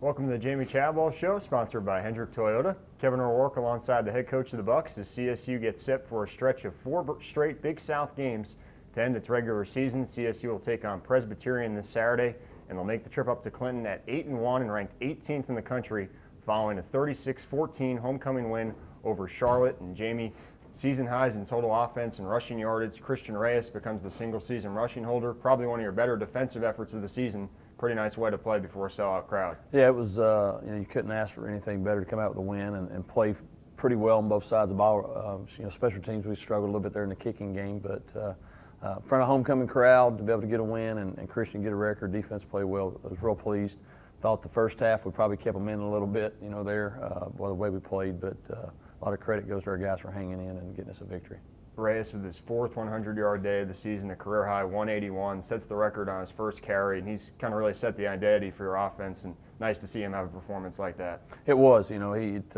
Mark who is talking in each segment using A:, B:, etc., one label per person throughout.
A: Welcome to the Jamey Chadwell Show, sponsored by Hendrick Toyota. Kevin O'Rourke alongside the head coach of the Bucks as CSU gets set for a stretch of 4 straight Big South games to end its regular season. CSU will take on Presbyterian this Saturday, and they'll make the trip up to Clinton at 8-1 and ranked 18th in the country following a 36-14 homecoming win over Charlotte. And Jamey, season highs in total offense and rushing yardage. Christian Reyes becomes the single-season rushing holder, probably one of your better defensive efforts of the season. Pretty nice way to play before a sellout crowd.
B: Yeah, it was, you couldn't ask for anything better to come out with a win and play pretty well on both sides of the ball. Special teams, we struggled a little bit there in the kicking game, but in front of a homecoming crowd, to be able to get a win and Christian get a record, defense played well. I was real pleased. Thought the first half we probably kept them in a little bit, there, by the way we played, but a lot of credit goes to our guys for hanging in and getting us a victory.
A: Reyes with his 4th 100-yard day of the season, a career-high 181, sets the record on his first carry, and he's kind of really set the identity for your offense, and nice to see him have a performance like that.
B: It was, he'd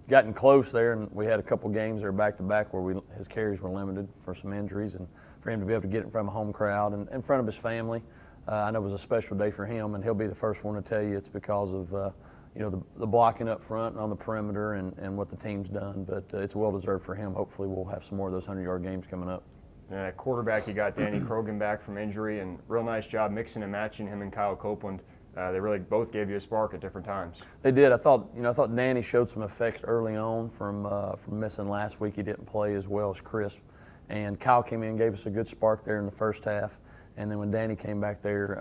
B: gotten close there, and we had a couple games there back-to-back where his carries were limited for some injuries, and for him to be able to get in front of a home crowd and in front of his family, I know it was a special day for him, and he'll be the first one to tell you it's because of the blocking up front and on the perimeter and what the team's done, but it's well-deserved for him. Hopefully we'll have some more of those 100-yard games coming up.
A: And at quarterback, you got Danny Krogan back from injury, and real nice job mixing and matching him and Kyle Copeland. They really both gave you a spark at different times.
B: They did. I thought Danny showed some effects early on from missing last week. He didn't play as well as Chris, and Kyle came in and gave us a good spark there in the first half. And then when Danny came back there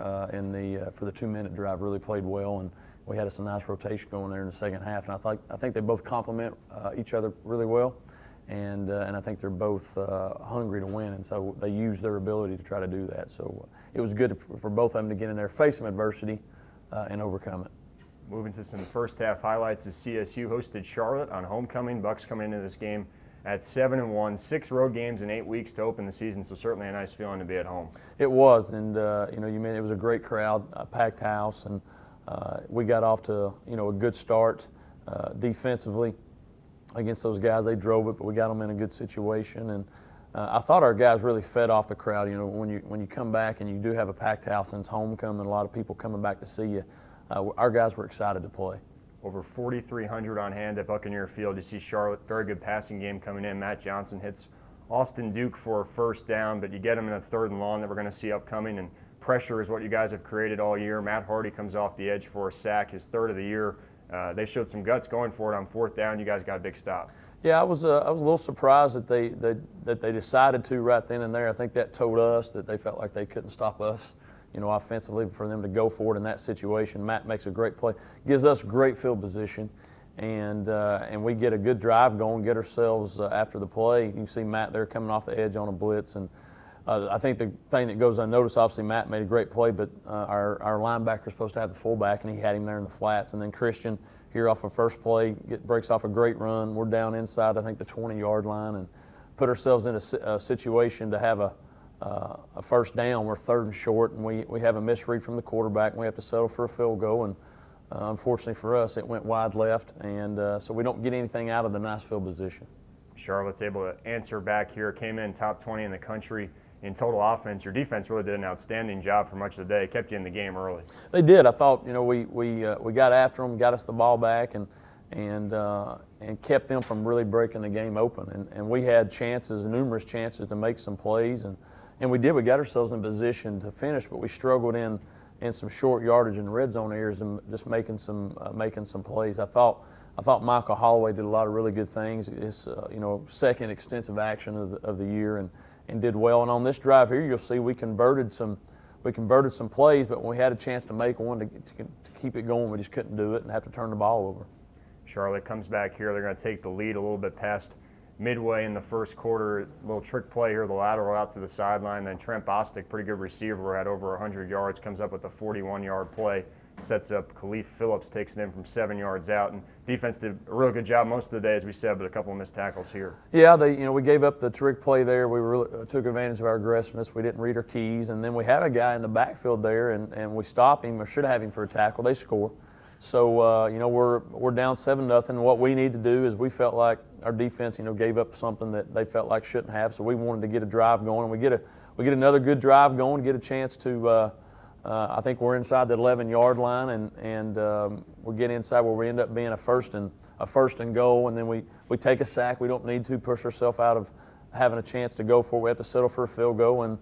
B: for the 2-minute drive, really played well, and we had us a nice rotation going there in the second half. And I think they both complement each other really well, and I think they're both hungry to win, and so they use their ability to try to do that. So it was good for both of them to get in there, face some adversity, and overcome it.
A: Moving to some first half highlights, as CSU hosted Charlotte on homecoming. Bucks coming into this game at 7-1, 6 road games in 8 weeks to open the season, so certainly a nice feeling to be at home.
B: It was, and you mean it was a great crowd, a packed house, and we got off to a good start defensively against those guys. They drove it, but we got them in a good situation, and I thought our guys really fed off the crowd. When you come back and you do have a packed house and it's homecoming, a lot of people coming back to see you. Our guys were excited to play.
A: Over 4,300 on hand at Buccaneer Field. You see Charlotte, very good passing game coming in. Matt Johnson hits Austin Duke for a first down, but you get him in a 3rd and long that we're going to see upcoming, and pressure is what you guys have created all year. Matt Hardy comes off the edge for a sack, his 3rd of the year. They showed some guts going for it on 4th down. You guys got a big stop.
B: Yeah, I was a little surprised that they decided to right then and there. I think that told us that they felt like they couldn't stop us, offensively, for them to go for it in that situation. Matt makes a great play, gives us great field position, and we get a good drive going, get ourselves after the play. You can see Matt there coming off the edge on a blitz, and I think the thing that goes unnoticed, obviously Matt made a great play, but our linebacker is supposed to have the fullback, and he had him there in the flats. And then Christian, here off of first play, breaks off a great run. We're down inside, I think, the 20-yard line, and put ourselves in a situation to have a first down. We're 3rd and short, and we have a misread from the quarterback, and we have to settle for a field goal. And unfortunately for us, it went wide left, and so we don't get anything out of the nice field position.
A: Charlotte's able to answer back here, came in top 20 in the country in total offense. Your defense really did an outstanding job for much of the day, kept you in the game early.
B: They did. I thought, we got after them, got us the ball back, and kept them from really breaking the game open. And we had numerous chances to make some plays, and we did. We got ourselves in position to finish, but we struggled in some short yardage in the red zone areas and just making some plays. I thought Michael Holloway did a lot of really good things. His 2nd extensive action of the year, and did well. And on this drive here, you'll see we converted some plays, but when we had a chance to make one to keep it going, we just couldn't do it and have to turn the ball over.
A: Charlotte comes back here. They're going to take the lead a little bit past midway in the first quarter. A little trick play here, the lateral out to the sideline. Then Trent Bostic, pretty good receiver, had over 100 yards, comes up with a 41-yard play. Sets up Khalif Phillips, takes it in from 7 yards out, and defense did a real good job most of the day, as we said, but a couple of missed tackles here. Yeah,
B: we gave up the trick play there. We really took advantage of our aggressiveness. We didn't read our keys, and then we have a guy in the backfield there, and we stop him or should have him for a tackle. They score, so we're down 7-0. What we need to do is we felt like our defense, gave up something that they felt like shouldn't have, so we wanted to get a drive going. We get another good drive going, get a chance to I think we're inside the 11-yard line, and we get inside where we end up being a first and goal, and then we take a sack. We don't need to push ourselves out of having a chance to go for it. We have to settle for a field goal, and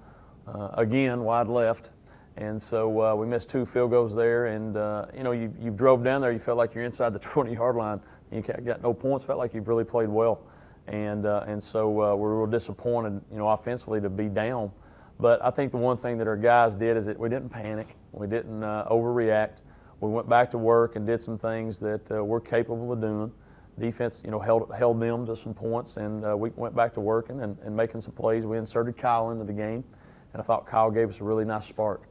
B: again, wide left. And so we missed 2 field goals there, and you know, you drove down there, you felt like you're inside the 20-yard line, and you got no points, felt like you've really played well. And so we're real disappointed, you know, offensively to be down. But I think the one thing that our guys did is that we didn't panic, we didn't overreact. We went back to work and did some things that we're capable of doing. Defense, you know, held them to some points, and we went back to working and making some plays. We inserted Kyle into the game, and I thought Kyle gave us a really nice spark.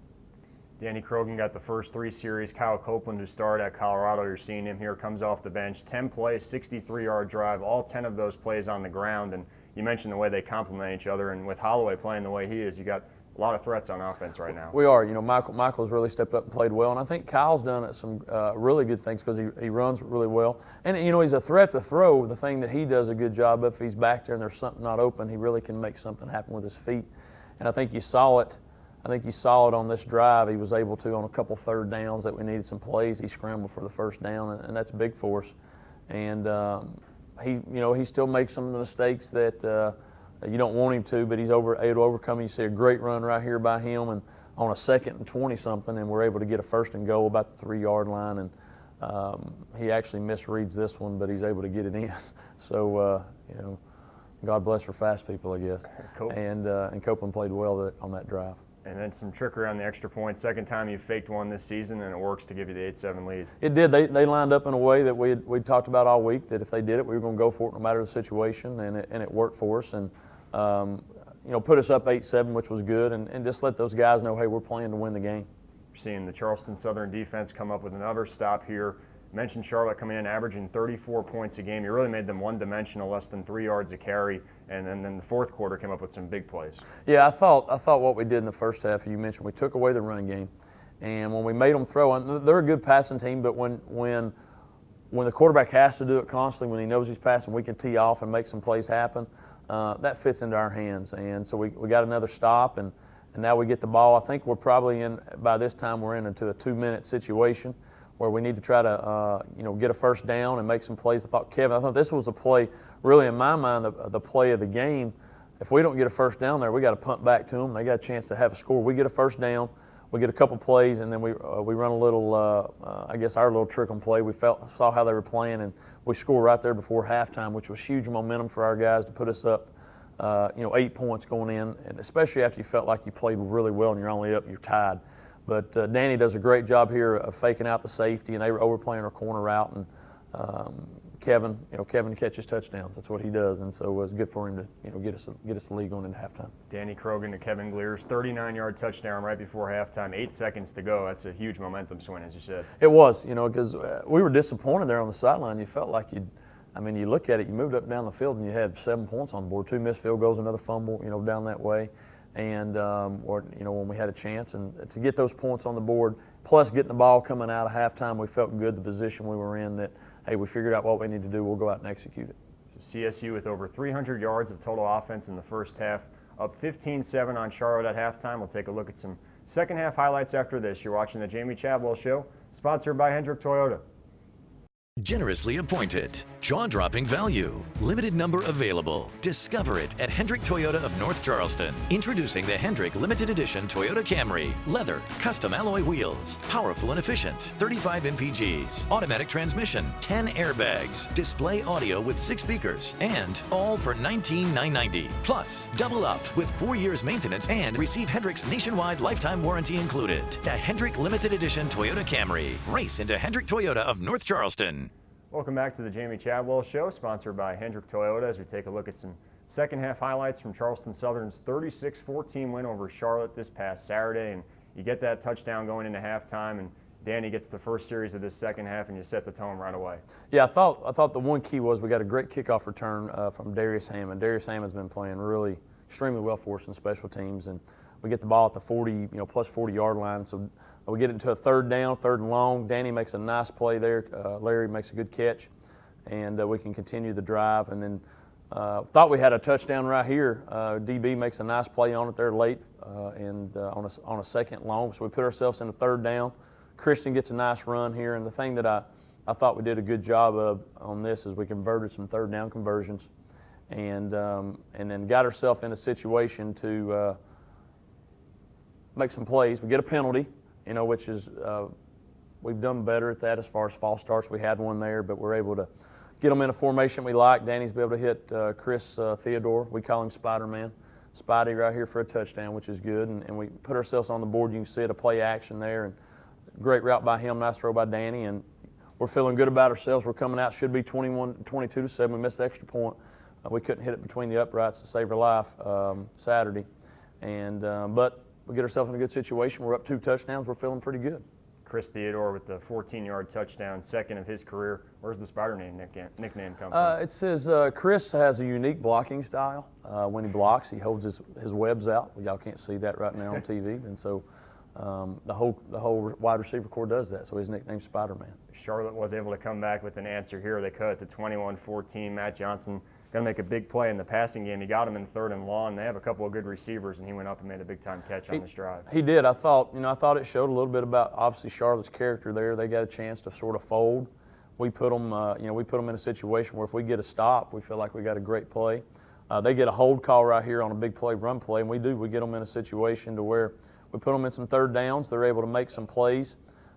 A: Danny Krogan got the first 3 series. Kyle Copeland, who started at Colorado, you're seeing him here, comes off the bench. 10 plays, 63-yard drive, all 10 of those plays on the ground. And you mentioned the way they complement each other, and with Holloway playing the way he is, you got a lot of threats on offense right now.
B: We are. You know, Michael's really stepped up and played well, and I think Kyle's done some really good things because he runs really well. And, you know, he's a threat to throw. The thing that he does a good job of, if he's back there and there's something not open, he really can make something happen with his feet. And I think you saw it. I think you saw it on this drive. He was able to, on a couple third downs that we needed some plays, he scrambled for the first down, and that's big for us. And he still makes some of the mistakes that you don't want him to, but he's able to overcome. You see a great run right here by him, and on a 2nd and 20-something, and we're able to get a first and goal about the 3-yard line. And he actually misreads this one, but he's able to get it in. So you know, God bless for fast people, I guess.
A: Cool.
B: And Copeland played well on that drive.
A: And then some trickery on the extra point. Second time you faked one this season, and it works to give you the 8-7 lead.
B: It did. They lined up in a way that we talked about all week, that if they did it, we were going to go for it no matter the situation, and it worked for us. And you know, put us up 8-7, which was good, and just let those guys know, hey, we're playing to win the game.
A: You're seeing the Charleston Southern defense come up with another stop here. Mentioned Charlotte coming in averaging 34 points a game. You really made them one-dimensional, less than 3 yards a carry, and then the fourth quarter came up with some big plays.
B: Yeah, I thought what we did in the first half, you mentioned, we took away the running game, and when we made them throw, and they're a good passing team, but when the quarterback has to do it constantly, when he knows he's passing, we can tee off and make some plays happen. That fits into our hands, and so we got another stop, and now we get the ball. I think we're probably by this time we're into a 2-minute situation where we need to try to get a first down and make some plays. I thought this was the play, really in my mind, the play of the game. If we don't get a first down there, we got to punt back to them. They got a chance to have a score. We get a first down, we get a couple plays, and then we run a little, I guess our little trick on play. We saw how they were playing, and we score right there before halftime, which was huge momentum for our guys to put us up, 8 points going in, and especially after you felt like you played really well and you're only up, you're tied. But Danny does a great job here of faking out the safety, and they were overplaying our corner route. And Kevin catches touchdowns. That's what he does, and so it was good for him to get us the lead going into halftime.
A: Danny Krogan to Kevin Gleer's 39-yard touchdown right before halftime. 8 seconds to go. That's a huge momentum swing, as you said.
B: It was, because we were disappointed there on the sideline. You felt like you look at it, you moved up and down the field, and you had 7 points on the board, 2 missed field goals, another fumble, down that way. And when we had a chance, and to get those points on the board, plus getting the ball coming out of halftime, we felt good, the position we were in, that, hey, we figured out what we need to do, we'll go out and execute it.
A: So CSU with over 300 yards of total offense in the first half, up 15-7 on Charlotte at halftime. We'll take a look at some second half highlights after this. You're watching the Jamey Chadwell Show, sponsored by Hendrick Toyota.
C: Generously appointed. Jaw-dropping value. Limited number available. Discover it at Hendrick Toyota of North Charleston. Introducing the Hendrick Limited Edition Toyota Camry. Leather, custom alloy wheels. Powerful and efficient. 35 mpgs. Automatic transmission. 10 airbags. Display audio with 6 speakers. And all for $19,990. Plus, double up with 4 years maintenance and receive Hendrick's nationwide lifetime warranty included. The Hendrick Limited Edition Toyota Camry. Race into Hendrick Toyota of North Charleston.
A: Welcome back to the Jamey Chadwell Show, sponsored by Hendrick Toyota, as we take a look at some second half highlights from Charleston Southern's 36-14 win over Charlotte this past Saturday. And you get that touchdown going into halftime, and Danny gets the first series of this second half, and you set the tone right away. Yeah,
B: I thought the one key was we got a great kickoff return from Darius Hammond. Darius Hammond's been playing really extremely well for us in special teams, and we get the ball at the 40, plus 40-yard line. So we get into a third down, third and long. Danny makes a nice play there. Larry makes a good catch, and we can continue the drive. And then thought we had a touchdown right here. DB makes a nice play on it there late, on a second long. So we put ourselves in a third down. Christian gets a nice run here, and the thing that I thought we did a good job of on this is we converted some third down conversions, and then got ourselves in a situation to make some plays. We get a penalty, which is we've done better at that as far as false starts. We had one there, but we're able to get them in a formation we like. Danny's been able to hit Chris Theodore. We call him Spider-Man. Spidey right here for a touchdown, which is good. And we put ourselves on the board. You can see it, a play action there. And great route by him, nice throw by Danny. And we're feeling good about ourselves. We're coming out, should be 22-7. We missed the extra point. We couldn't hit it between the uprights to save our life Saturday. But we get ourselves in a good situation. We're up 2 touchdowns. We're feeling pretty good.
A: Chris Theodore with the 14-yard touchdown, second of his career. Where's the Spider-Man nickname come from?
B: It says Chris has a unique blocking style. When he blocks, he holds his webs out. Y'all can't see that right now on TV, and so the whole wide receiver corps does that. So his nickname's Spider-Man.
A: Charlotte was able to come back with an answer here. They cut it to 21-14. Matt Johnson going to make a big play in the passing game. He got him in 3rd and long. They have a couple of good receivers, and he went up and made a big-time catch on this drive.
B: He did. I thought it showed a little bit about obviously Charlotte's character there. They got a chance to sort of fold. We put them, in a situation where if we get a stop, we feel like we got a great play. They get a hold call right here on a big play, run play, and we get them in a situation to where we put them in some third downs. They're able to make some plays.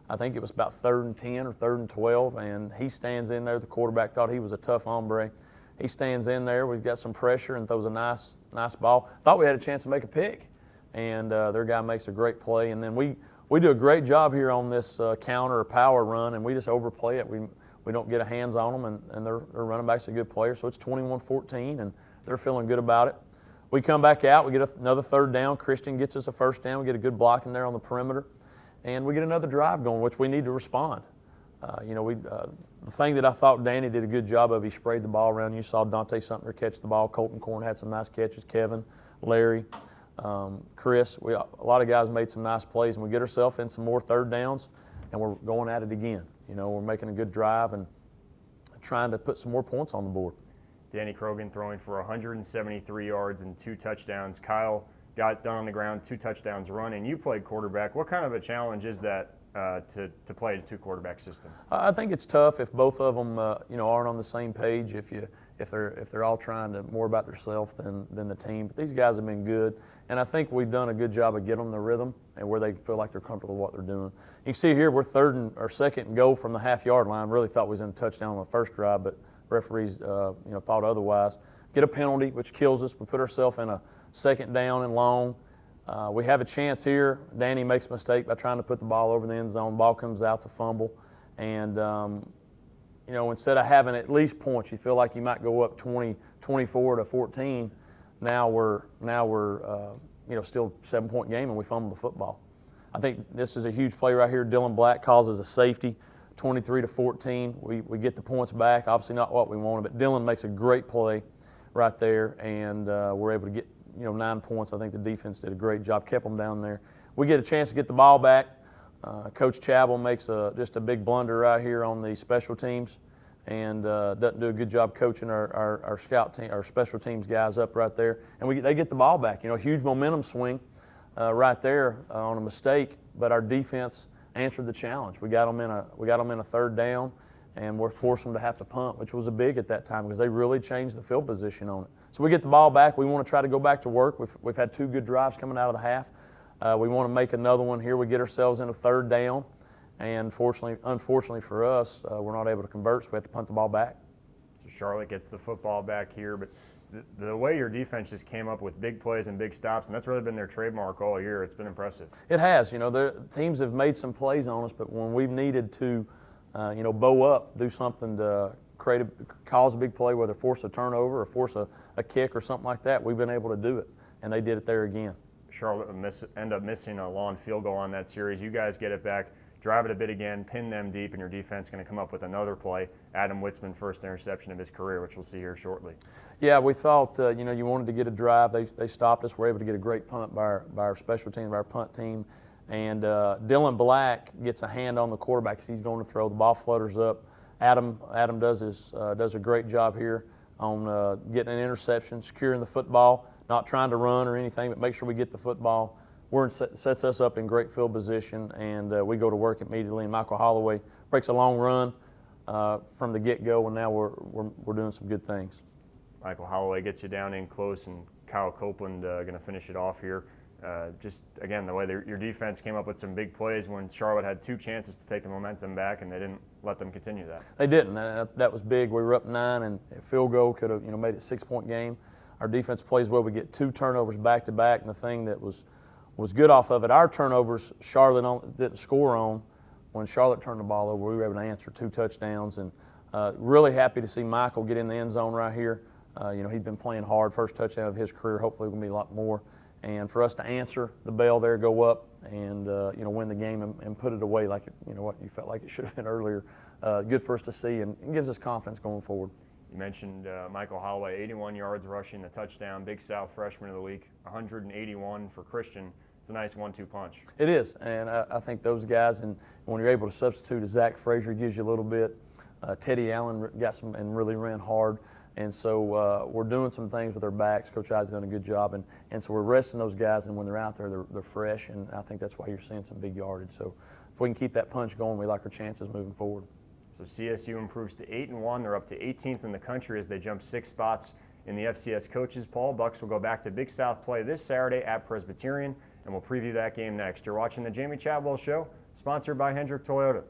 B: I think it was about 3rd and 10 or 3rd and 12, and he stands in there. The quarterback thought he was a tough hombre. He stands in there. We've got some pressure and throws a nice ball. Thought we had a chance to make a pick, and their guy makes a great play. And then we do a great job here on this counter or power run, and we just overplay it. We don't get a hands on them, and their running back's a good player. So it's 21-14, and they're feeling good about it. We come back out. We get another 3rd down. Christian gets us a 1st down. We get a good block in there on the perimeter, and we get another drive going, which we need to respond. The thing that I thought Danny did a good job of, he sprayed the ball around. You saw Dante Sumter catch the ball. Colton Corn had some nice catches. Kevin, Larry, Chris. A lot of guys made some nice plays, and we get ourselves in some more 3rd downs, and we're going at it again. We're making a good drive and trying to put some more points on the board.
A: Danny Krogan throwing for 173 yards and 2 touchdowns. Kyle got done on the ground, 2 touchdowns running. You played quarterback. What kind of a challenge is that to play a 2-quarterback system?
B: I think it's tough if both of them aren't on the same page. If they're all trying to more about themselves than the team. But these guys have been good, and I think we've done a good job of getting them the rhythm and where they feel like they're comfortable with what they're doing. You can see here we're 2nd and goal from the half-yard line. Really thought we was in a touchdown on the first drive, but referees thought otherwise. Get a penalty, which kills us. We put ourselves in a 2nd down and long. We have a chance here. Danny makes a mistake by trying to put the ball over the end zone. Ball comes out, it's a fumble. And, instead of having at least points, you feel like you might go up 24-14. Now we're still 7-point game, and we fumble the football. I think this is a huge play right here. Dylan Black causes a safety, 23-14. We get the points back. Obviously not what we wanted, but Dylan makes a great play right there, and we're able to get 9 points. I think the defense did a great job, kept them down there. We get a chance to get the ball back. Coach Chadwell makes just a big blunder right here on the special teams, and doesn't do a good job coaching our scout team, our special teams guys up right there. And they get the ball back. A huge momentum swing right there on a mistake, but our defense answered the challenge. We got them in a 3rd down, and we're forcing them to have to punt, which was a big at that time because they really changed the field position on it. So we get the ball back. We want to try to go back to work. We've had 2 good drives coming out of the half. We want to make another one here. We get ourselves in a 3rd down, and unfortunately for us, we're not able to convert, so we have to punt the ball back.
A: So Charlotte gets the football back here, but the way your defense just came up with big plays and big stops, and that's really been their trademark all year. It's been impressive.
B: It has. The teams have made some plays on us, but when we've needed to, bow up, do something to cause a big play, whether force a turnover or force a kick or something like that, we've been able to do it, and they did it there again. Charlotte
A: end up missing a long field goal on that series. You guys get it back, drive it a bit again, pin them deep, and your defense going to come up with another play. Adam Witzman, first interception of his career, which we'll see here shortly.
B: Yeah, we thought, you wanted to get a drive. They stopped us. We're able to get a great punt by our special team, by our punt team. And Dylan Black gets a hand on the quarterback because he's going to throw. The ball flutters up. Adam does a great job here on getting an interception, securing the football. not trying to run or anything, but make sure we get the football. Sets us up in great field position, and we go to work immediately. And Michael Holloway breaks a long run from the get-go, and now we're doing some good things.
A: Michael Holloway gets you down in close, and Kyle Copeland going to finish it off here. Just, again, the way your defense came up with some big plays when Charlotte had 2 chances to take the momentum back, and they didn't let them continue that.
B: They didn't. That was big. We were up 9, and a field goal could have made it a 6-point game. Our defense plays well. We get 2 turnovers back-to-back, and the thing that was good off of it, our turnovers, Charlotte didn't score on. When Charlotte turned the ball over, we were able to answer 2 touchdowns, and really happy to see Michael get in the end zone right here. He'd been playing hard, first touchdown of his career. Hopefully, we'll be a lot more. And for us to answer the bell there, go up, and win the game and put it away like what you felt like it should have been earlier. Good for us to see, and it gives us confidence going forward.
A: You mentioned Michael Holloway, 81 yards rushing, the touchdown, Big South freshman of the week, 181 for Christian. It's a nice 1-2 punch. It
B: is, and I think those guys, and when you're able to substitute a Zach Frazier, gives you a little bit. Teddy Allen got some and really ran hard, and so we're doing some things with their backs. Coach I's done a good job, and so we're resting those guys, and when they're out there, they're fresh, and I think that's why you're seeing some big yardage. So if we can keep that punch going, we like our chances moving forward.
A: So CSU improves to 8-1. They're up to 18th in the country as they jump 6 spots in the FCS coaches poll. Bucks will go back to Big South play this Saturday at Presbyterian, and we'll preview that game next. You're watching the Jamey Chadwell Show, sponsored by Hendrick Toyota.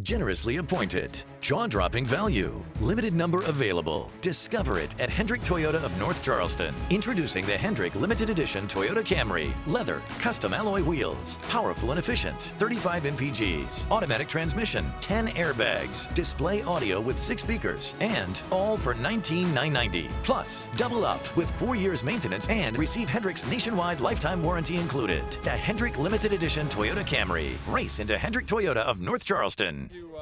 C: Generously appointed. Jaw-dropping value. Limited number available. Discover it at Hendrick Toyota of North Charleston. Introducing the Hendrick Limited Edition Toyota Camry. Leather, custom alloy wheels. Powerful and efficient. 35 mpgs. Automatic transmission. 10 airbags. Display audio with 6 speakers. And all for $19,990. Plus, double up with 4 years maintenance and receive Hendrick's nationwide lifetime warranty included. The Hendrick Limited Edition Toyota Camry. Race into Hendrick Toyota of North Charleston.
D: To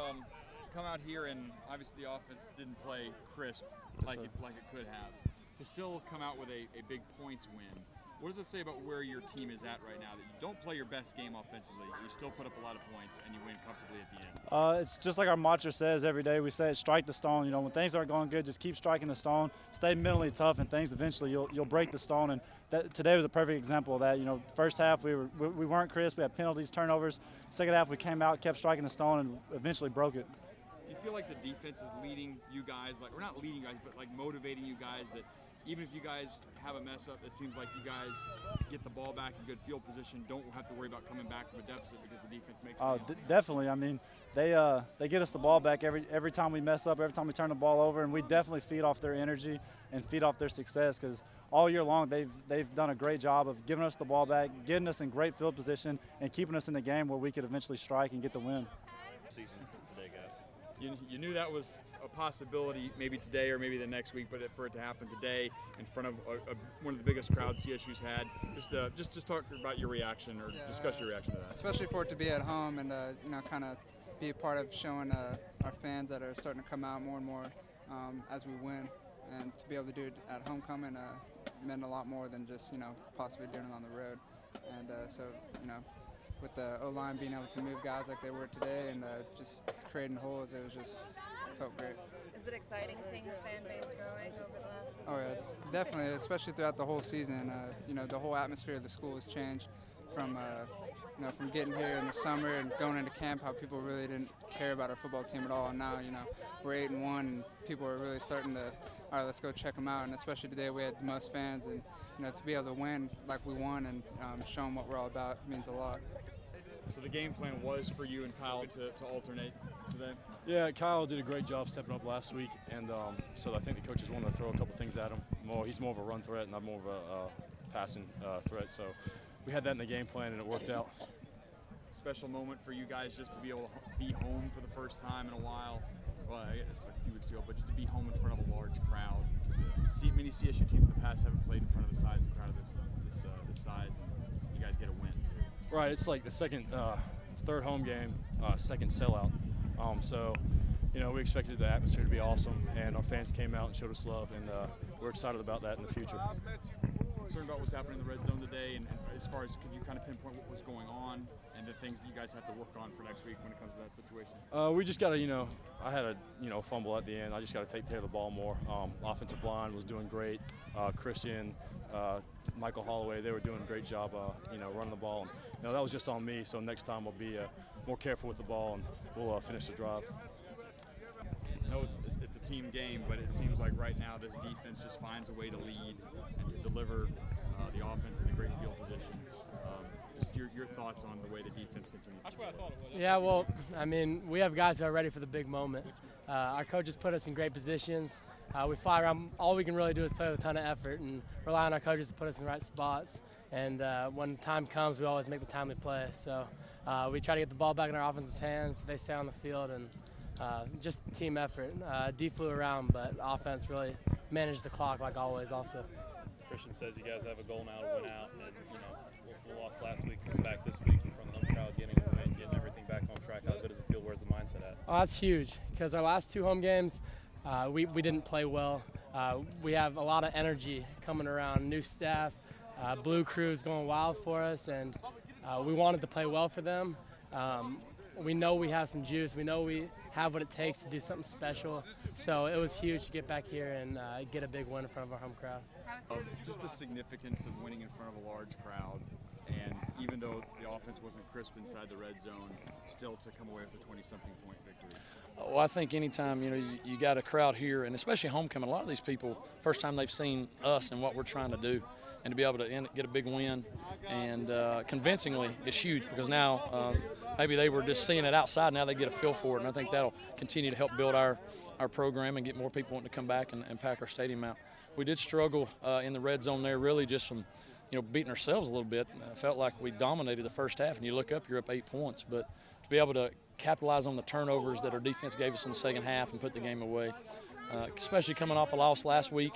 D: come out here, and obviously the offense didn't play crisp like it could have. To still come out with a big points win, what does it say about where your team is at right now? That you don't play your best game offensively, you still put up a lot of points, and you win comfortably at the end.
E: It's just like our mantra says every day. We say, strike the stone. When things aren't going good, just keep striking the stone. Stay mentally tough, and things eventually you'll break the stone. And today was a perfect example of that. First half we weren't crisp. We had penalties, turnovers. Second half we came out, kept striking the stone, and eventually broke it.
D: Do you feel like the defense is leading you guys, or not leading you guys, but like motivating you guys, that even if you guys have a mess up, it seems like you guys get the ball back in good field position, don't have to worry about coming back from a deficit because the defense makes it.
E: Definitely. I mean, they get us the ball back every time we mess up, every time we turn the ball over, and we definitely feed off their energy and feed off their success, because all year long they've done a great job of giving us the ball back, getting us in great field position, and keeping us in the game where we could eventually strike and get the win.
D: Season today, guys. You knew that was a possibility, maybe today or maybe the next week, but for it to happen today in front of one of the biggest crowds CSU's had, just talk about your reaction, or discuss your reaction to that.
F: Especially for it to be at home, and kind of be a part of showing our fans that are starting to come out more and more as we win, and to be able to do it at homecoming meant a lot more than just possibly doing it on the road. And so with the O-line being able to move guys like they were today, and just creating holes, it felt great.
G: Is it exciting seeing the fan base growing over the last few
F: Oh yeah, definitely, especially throughout the whole season. The whole atmosphere of the school has changed from from getting here in the summer and going into camp, how people really didn't care about our football team at all. And now, we're 8-1, and people are really starting to, all right, let's go check them out. And especially today, we had the most fans, and to be able to win like we won and show them what we're all about means a lot.
D: So the game plan was for you and Kyle to alternate today?
H: Yeah, Kyle did a great job stepping up last week, and so I think the coaches wanted to throw a couple things at him. He's more of a run threat, and I'm more of a passing threat. So we had that in the game plan, and it worked out.
D: Special moment for you guys just to be able to be home for the first time in a while. Well, I guess like a few weeks ago, but just to be home in front of a large crowd. Many CSU teams in the past haven't played in front of the size of the crowd of this size, and you guys get a win too.
H: Right, it's like the third home game, second sellout. So, we expected the atmosphere to be awesome, and our fans came out and showed us love, and we're excited about that in the future.
D: Concerned about what's happening in the red zone today, and as far as, could you kind of pinpoint what was going on and the things that you guys have to work on for next week when it comes to that situation?
H: We just got to, I had a fumble at the end. I just got to take care of the ball more. Offensive line was doing great. Christian, Michael Holloway, they were doing a great job, running the ball. And, that was just on me. So next time I'll be more careful with the ball, and we'll finish the drive.
D: I know it's a team game, but it seems like right now this defense just finds a way to lead and to deliver the offense in a great field position. Just your thoughts on the way the defense continues. That's what I thought it was.
I: Yeah, well, I mean, we have guys who are ready for the big moment. Our coaches put us in great positions. We fly around. All we can really do is play with a ton of effort and rely on our coaches to put us in the right spots. And when time comes, we always make the timely play. So we try to get the ball back in our offense's hands. They stay on the field, and just team effort. D flew around, but offense really managed the clock like always also.
J: Christian says you guys have a goal now to win out, and we lost last week, coming back this week in front of the home crowd, getting a win, getting everything back on track. How good does it feel? Where's the mindset at?
I: Oh, that's huge, because our last 2 home games, we didn't play well. We have a lot of energy coming around, new staff, Blue Crew's going wild for us, and we wanted to play well for them. We know we have some juice. We know we have what it takes to do something special. So it was huge to get back here and get a big win in front of our home crowd.
D: Just the significance of winning in front of a large crowd, and even though the offense wasn't crisp inside the red zone, still to come away with a 20-something point victory.
B: Well, I think anytime you got a crowd here, and especially homecoming, a lot of these people, first time they've seen us and what we're trying to do, and to be able to get a big win, and convincingly, it's huge, because now maybe they were just seeing it outside, now they get a feel for it, and I think that'll continue to help build our program and get more people wanting to come back and pack our stadium out. We did struggle in the red zone there, really just from beating ourselves a little bit. I felt like we dominated the first half, and you look up, you're up 8 points, but to be able to capitalize on the turnovers that our defense gave us in the second half and put the game away, especially coming off a loss last week.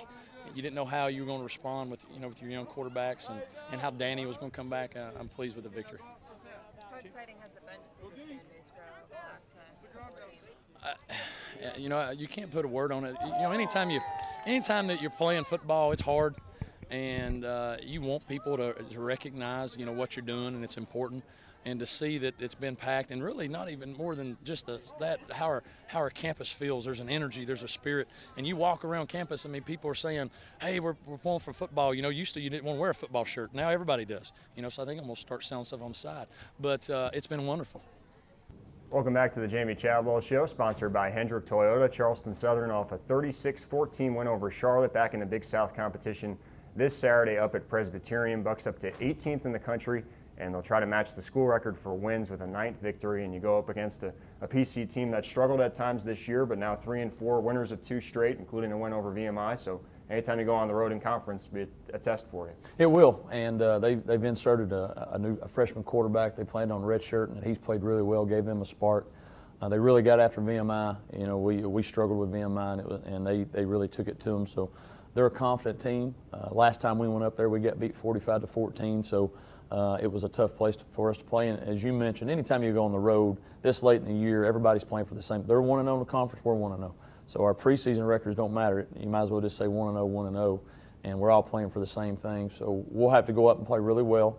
B: You didn't know how you were going to respond with your young quarterbacks and how Danny was going to come back. I'm pleased with the victory.
G: How exciting has it been to see this fan base grow over the last couple of games?
B: You can't put a word on it. Anytime that you're playing football, it's hard, and you want people to recognize what you're doing, and it's important. And to see that it's been packed, and really not even more than just how our campus feels. There's an energy, there's a spirit, and you walk around campus. I mean, people are saying, "Hey, we're pulling for football." Used to you didn't want to wear a football shirt. Now everybody does. So I think I'm gonna start selling stuff on the side. But it's been wonderful.
A: Welcome back to the Jamey Chadwell Show, sponsored by Hendrick Toyota. Charleston Southern off a 36-14 win over Charlotte back in the Big South competition this Saturday up at Presbyterian. Bucks up to 18th in the country, and they'll try to match the school record for wins with a 9th victory. And you go up against a PC team that struggled at times this year, but now 3-4, winners of 2 straight, including a win over VMI. So anytime you go on the road in conference, it'll be a test for you.
B: It will, and they've inserted a freshman quarterback. They planned on redshirt, and he's played really well, gave them a spark. They really got after VMI. We struggled with VMI, and they really took it to them. So they're a confident team. Last time we went up there, we got beat 45-14. So it was a tough place for us to play. And as you mentioned, anytime you go on the road this late in the year, everybody's playing for the same. They're 1-0 in the conference, we're 1-0. So our preseason records don't matter. You might as well just say 1-0, 1-0, and we're all playing for the same thing. So we'll have to go up and play really well,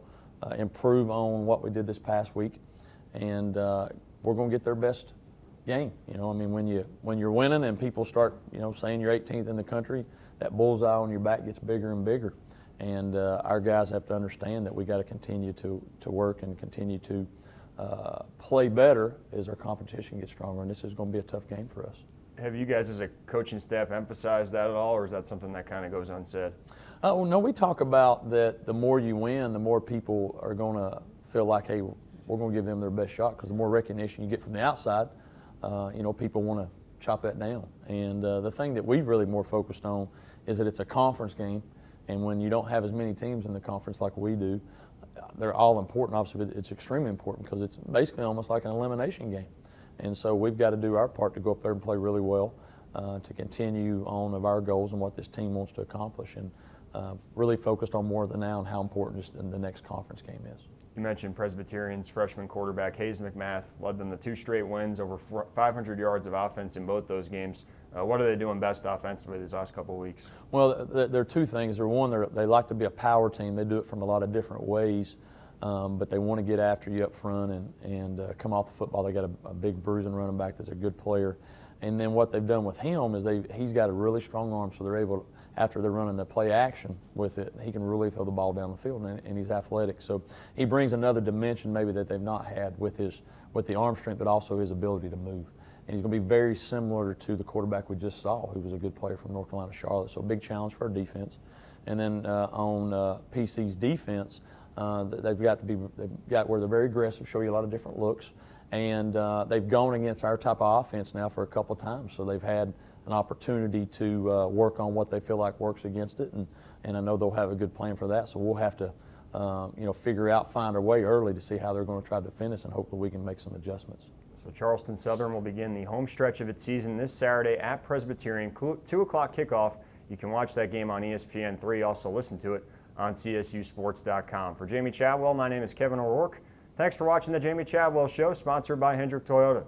B: improve on what we did this past week, and we're going to get their best game. When you're winning and people start saying you're 18th in the country, that bullseye on your back gets bigger and bigger. And our guys have to understand that we got to continue to work and continue to play better as our competition gets stronger. And this is going to be a tough game for us.
A: Have you guys as a coaching staff emphasized that at all, or is that something that kind of goes unsaid?
B: Well, no, we talk about that the more you win, the more people are going to feel like, hey, we're going to give them their best shot, because the more recognition you get from the outside, people want to chop that down. And the thing that we've really more focused on is that it's a conference game. And when you don't have as many teams in the conference like we do, they're all important, obviously, but it's extremely important because it's basically almost like an elimination game. And so we've got to do our part to go up there and play really well, to continue on of our goals and what this team wants to accomplish, and really focused on more of the now and how important just the next conference game is.
A: You mentioned Presbyterian's freshman quarterback, Hayes McMath, led them to 2 straight wins, over 500 yards of offense in both those games. What are they doing best offensively these last couple of weeks?
B: Well, there are 2 things. One, they like to be a power team. They do it from a lot of different ways, but they want to get after you up front and come off the football. They got a big bruising running back that's a good player. And then what they've done with him is he's got a really strong arm, so they're able to, after they're running the play action with it, he can really throw the ball down the field, and he's athletic. So he brings another dimension maybe that they've not had with the arm strength, but also his ability to move. And he's going to be very similar to the quarterback we just saw, who was a good player from North Carolina Charlotte. So a big challenge for our defense. And then on PC's defense, they've got where they're very aggressive, show you a lot of different looks, and they've gone against our type of offense now for a couple of times. So they've had an opportunity to work on what they feel like works against it, and I know they'll have a good plan for that. So we'll have to figure out, find our way early to see how they're going to try to defend us, and hopefully we can make some adjustments. So
A: Charleston Southern will begin the home stretch of its season this Saturday at Presbyterian, 2 o'clock kickoff. You can watch that game on ESPN3, also listen to it on CSUsports.com. For Jamey Chadwell, my name is Kevin O'Rourke. Thanks for watching the Jamey Chadwell Show, sponsored by Hendrick Toyota.